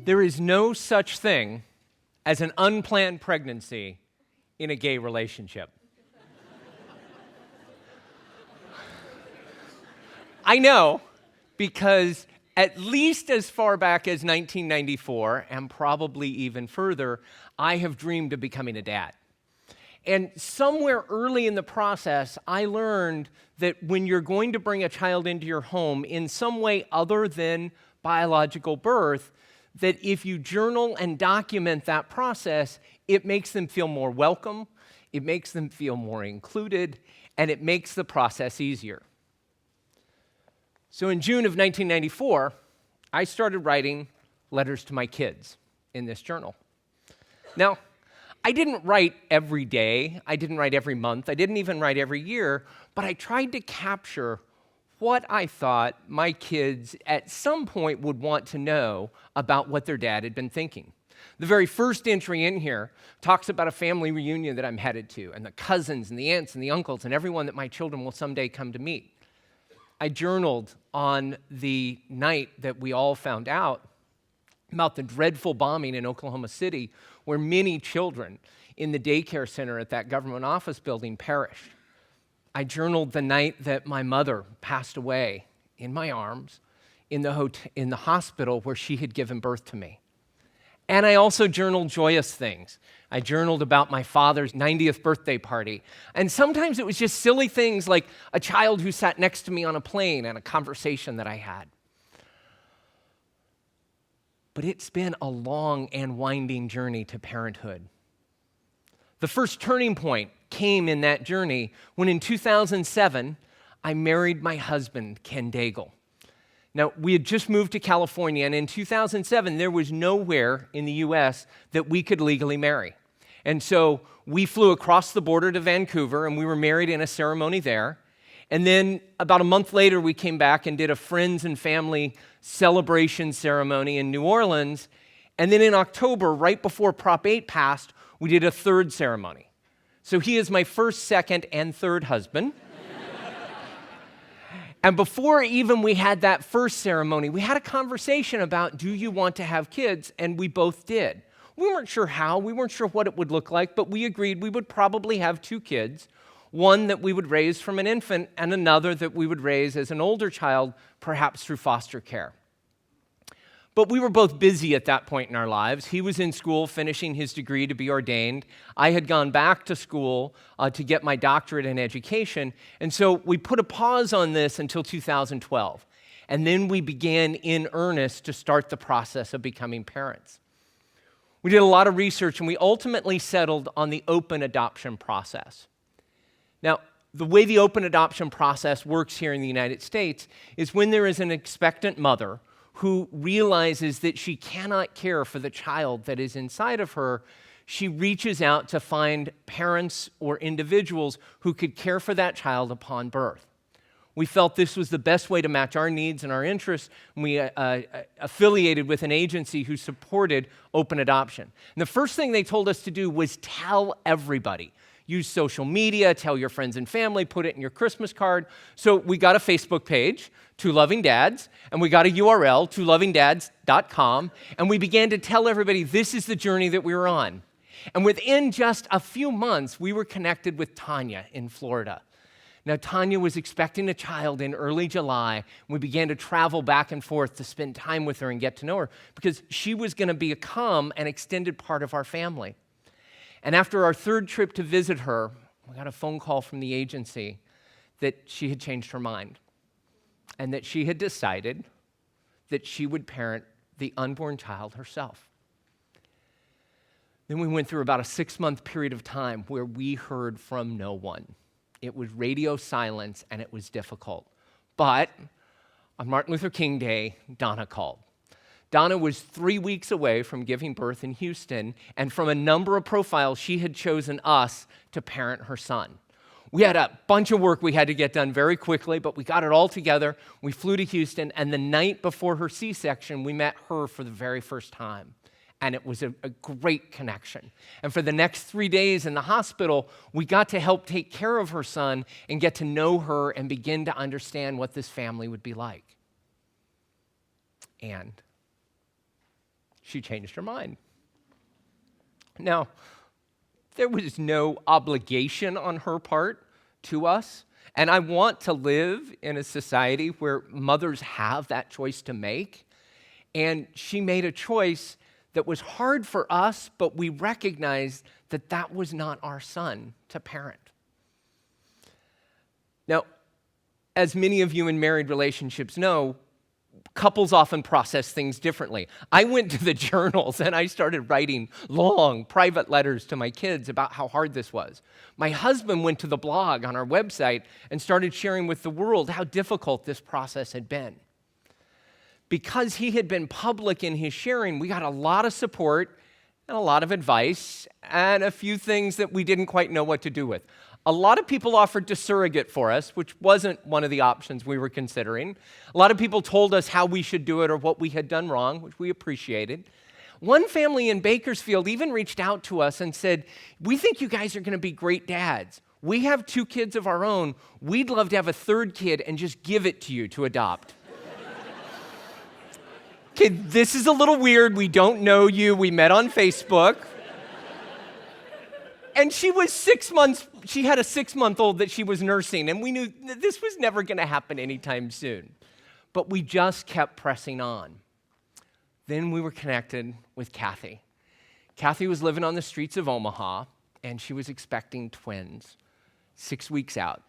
There is no such thing as an unplanned pregnancy in a gay relationship. I know, because at least as far back as 1994, and probably even further, I have dreamed of becoming a dad. And somewhere early in the process, I learned that when you're going to bring a child into your home in some way other than biological birth, that if you journal and document that process, it makes them feel more welcome, it makes them feel more included, and it makes the process easier. So in June of 1994, I started writing letters to my kids in this journal. Now, I didn't write every day, I didn't write every month, I didn't even write every year, but I tried to capture what I thought my kids at some point would want to know about what their dad had been thinking. The very first entry in here talks about a family reunion that I'm headed to, and the cousins and the aunts and the uncles and everyone that my children will someday come to meet. I journaled on the night that we all found out about the dreadful bombing in Oklahoma City, where many children in the daycare center at that government office building perished. I journaled the night that my mother passed away in my arms in the hospital where she had given birth to me. And I also journaled joyous things. I journaled about my father's 90th birthday party. And sometimes it was just silly things like a child who sat next to me on a plane and a conversation that I had. But it's been a long and winding journey to parenthood. The first turning point came in that journey when in 2007, I married my husband, Ken Daigle. Now, we had just moved to California, and in 2007, there was nowhere in the U.S. that we could legally marry. And so we flew across the border to Vancouver, and we were married in a ceremony there. And then about a month later, we came back and did a friends and family celebration ceremony in New Orleans. And then in October, right before Prop 8 passed, we did a third ceremony. So he is my first, second, and third husband. And before even we had that first ceremony, we had a conversation about, do you want to have kids? And we both did. We weren't sure how, we weren't sure what it would look like, but we agreed we would probably have 2 kids, one that we would raise from an infant and another that we would raise as an older child, perhaps through foster care. But we were both busy at that point in our lives. He was in school finishing his degree to be ordained. I had gone back to school to get my doctorate in education. And so we put a pause on this until 2012. And then we began in earnest to start the process of becoming parents. We did a lot of research, and we ultimately settled on the open adoption process. Now, the way the open adoption process works here in the United States is when there is an expectant mother who realizes that she cannot care for the child that is inside of her, she reaches out to find parents or individuals who could care for that child upon birth. We felt this was the best way to match our needs and our interests, and we affiliated with an agency who supported open adoption. And the first thing they told us to do was tell everybody. Use social media, tell your friends and family, put it in your Christmas card. So we got a Facebook page, Two Loving Dads, and we got a URL, twolovingdads.com, and we began to tell everybody this is the journey that we were on. And within just a few months, we were connected with Tanya in Florida. Now, Tanya was expecting a child in early July, and we began to travel back and forth to spend time with her and get to know her because she was going to become an extended part of our family. And after our third trip to visit her, we got a phone call from the agency that she had changed her mind and that she had decided that she would parent the unborn child herself. Then we went through about a 6-month period of time where we heard from no one. It was radio silence, and it was difficult. But on Martin Luther King Day, Donna called. Donna was 3 weeks away from giving birth in Houston, and from a number of profiles, she had chosen us to parent her son. We had a bunch of work we had to get done very quickly, but we got it all together. We flew to Houston, and the night before her C-section, we met her for the very first time. And it was a great connection. And for the next 3 days in the hospital, we got to help take care of her son and get to know her and begin to understand what this family would be like. And she changed her mind. Now, there was no obligation on her part to us, and I want to live in a society where mothers have that choice to make, and she made a choice that was hard for us, but we recognized that that was not our son to parent. Now, as many of you in married relationships know, couples often process things differently. I went to the journals and I started writing long private letters to my kids about how hard this was. My husband went to the blog on our website and started sharing with the world how difficult this process had been. Because he had been public in his sharing, we got a lot of support and a lot of advice and a few things that we didn't quite know what to do with. A lot of people offered to surrogate for us, which wasn't one of the options we were considering. A lot of people told us how we should do it or what we had done wrong, which we appreciated. One family in Bakersfield even reached out to us and said, "We think you guys are going to be great dads. We have 2 kids of our own. We'd love to have a 3rd kid and just give it to you to adopt." Okay, this is a little weird. We don't know you. We met on Facebook. And she was 6 months, she had a 6-month-old that she was nursing, and we knew that this was never going to happen anytime soon. But we just kept pressing on. Then we were connected with Kathy. Kathy was living on the streets of Omaha, and she was expecting twins 6 weeks out.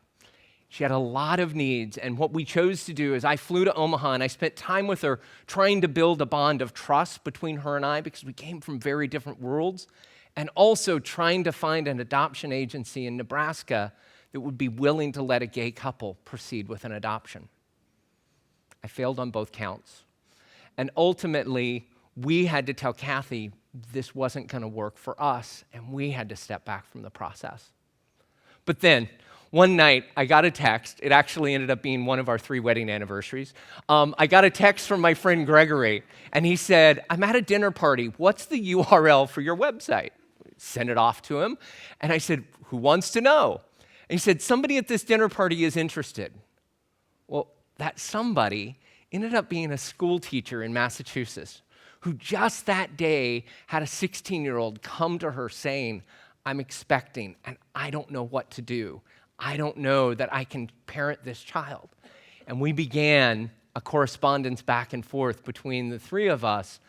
She had a lot of needs, and what we chose to do is I flew to Omaha, and I spent time with her trying to build a bond of trust between her and I because we came from very different worlds, and also trying to find an adoption agency in Nebraska that would be willing to let a gay couple proceed with an adoption. I failed on both counts. And ultimately, we had to tell Kathy this wasn't going to work for us, and we had to step back from the process. But then, one night, I got a text. It actually ended up being one of our 3 wedding anniversaries. I got a text from my friend Gregory, and he said, "I'm at a dinner party. What's the URL for your website?" Sent it off to him, and I said, "Who wants to know?" And he said, "Somebody at this dinner party is interested." Well, that somebody ended up being a school teacher in Massachusetts who just that day had a 16-year-old come to her saying, "I'm expecting, and I don't know what to do. I don't know that I can parent this child." And we began a correspondence back and forth between the 3 of us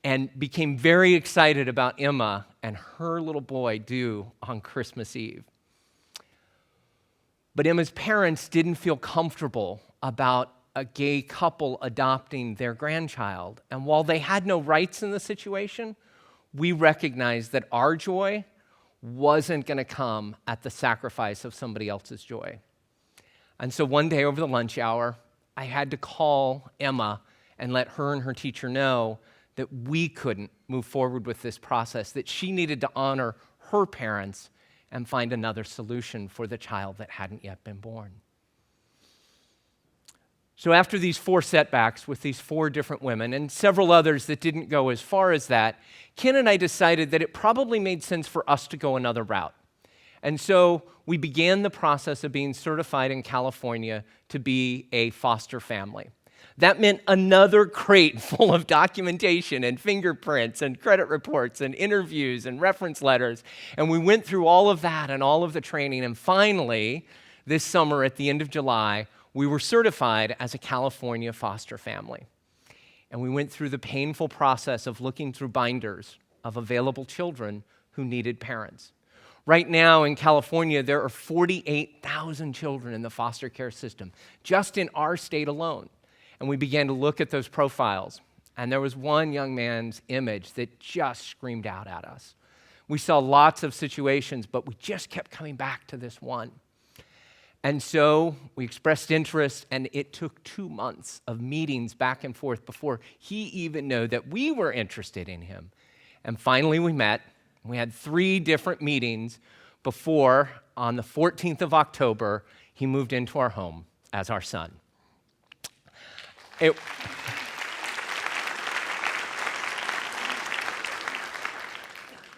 and became very excited about Emma and her little boy due on Christmas Eve. But Emma's parents didn't feel comfortable about a gay couple adopting their grandchild. And while they had no rights in the situation, we recognized that our joy wasn't going to come at the sacrifice of somebody else's joy. And so one day over the lunch hour, I had to call Emma and let her and her teacher know that we couldn't move forward with this process, that she needed to honor her parents and find another solution for the child that hadn't yet been born. So after these 4 setbacks with these 4 different women and several others that didn't go as far as that, Ken and I decided that it probably made sense for us to go another route. And so we began the process of being certified in California to be a foster family. That meant another crate full of documentation and fingerprints and credit reports and interviews and reference letters. And we went through all of that and all of the training. And finally, this summer at the end of July, we were certified as a California foster family. And we went through the painful process of looking through binders of available children who needed parents. Right now in California, there are 48,000 children in the foster care system, just in our state alone. And we began to look at those profiles. And there was one young man's image that just screamed out at us. We saw lots of situations, but we just kept coming back to this one. And so we expressed interest, and it took 2 months of meetings back and forth before he even knew that we were interested in him. And finally we met. We had 3 different meetings before, on the 14th of October, he moved into our home as our son. It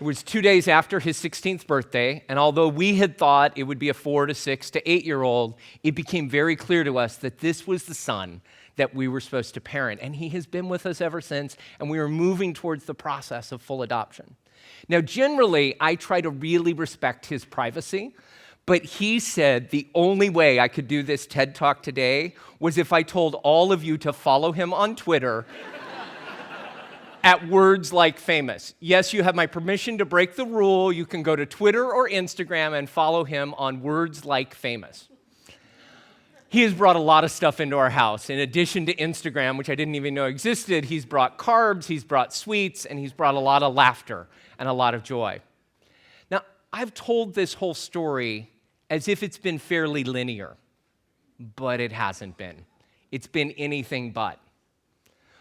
was 2 days after his 16th birthday, and although we had thought it would be a 4 to 6 to 8-year-old, it became very clear to us that this was the son that we were supposed to parent. And he has been with us ever since, and we are moving towards the process of full adoption. Now, generally, I try to really respect his privacy, but he said the only way I could do this TED Talk today was if I told all of you to follow him on Twitter at words like famous. Yes, you have my permission to break the rule. You can go to Twitter or Instagram and follow him on words like famous. He has brought a lot of stuff into our house. In addition to Instagram, which I didn't even know existed, he's brought carbs, he's brought sweets, and he's brought a lot of laughter and a lot of joy. Now, I've told this whole story as if it's been fairly linear, but it hasn't been. It's been anything but.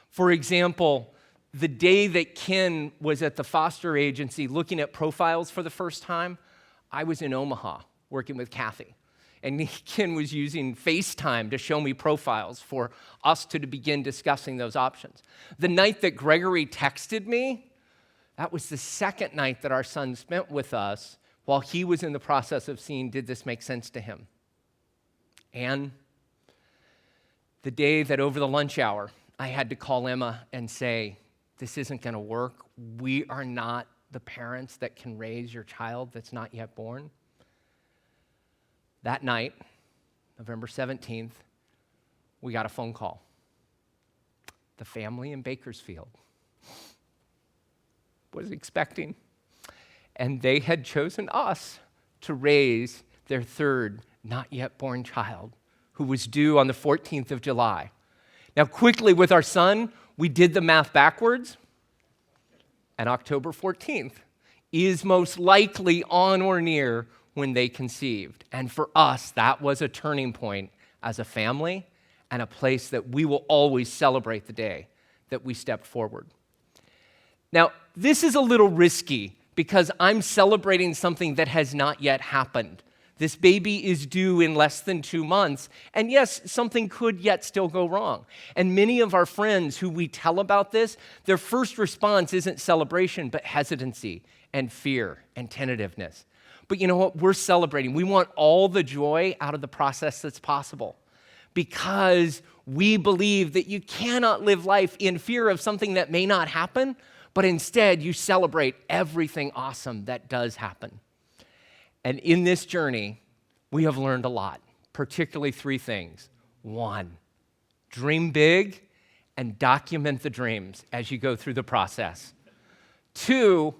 For example, the day that Ken was at the foster agency looking at profiles for the first time, I was in Omaha working with Kathy. And Ken was using FaceTime to show me profiles for us to begin discussing those options. The night that Gregory texted me, that was the second night that our son spent with us while he was in the process of seeing, did this make sense to him? And the day that over the lunch hour, I had to call Emma and say, this isn't going to work. We are not the parents that can raise your child that's not yet born. That night, November 17th, we got a phone call. The family in Bakersfield was expecting, and they had chosen us to raise their third not yet born child, who was due on the 14th of July. Now, quickly with our son, we did the math backwards, and October 14th is most likely on or near when they conceived. And for us, that was a turning point as a family and a place that we will always celebrate the day that we stepped forward. Now, this is a little risky because I'm celebrating something that has not yet happened. This baby is due in less than 2 months, and yes, something could yet still go wrong. And many of our friends who we tell about this, their first response isn't celebration, but hesitancy and fear and tentativeness. But you know what? We're celebrating. We want all the joy out of the process that's possible because we believe that you cannot live life in fear of something that may not happen, but instead you celebrate everything awesome that does happen. And in this journey, we have learned a lot, particularly 3 things. 1, dream big and document the dreams as you go through the process. 2,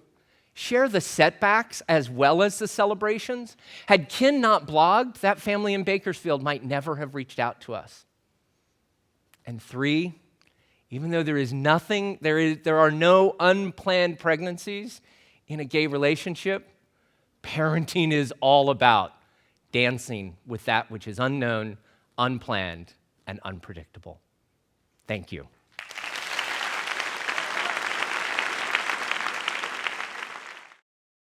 share the setbacks as well as the celebrations. Had Ken not blogged, that family in Bakersfield might never have reached out to us. And 3, even though there are no unplanned pregnancies in a gay relationship, parenting is all about dancing with that which is unknown, unplanned, and unpredictable. Thank you.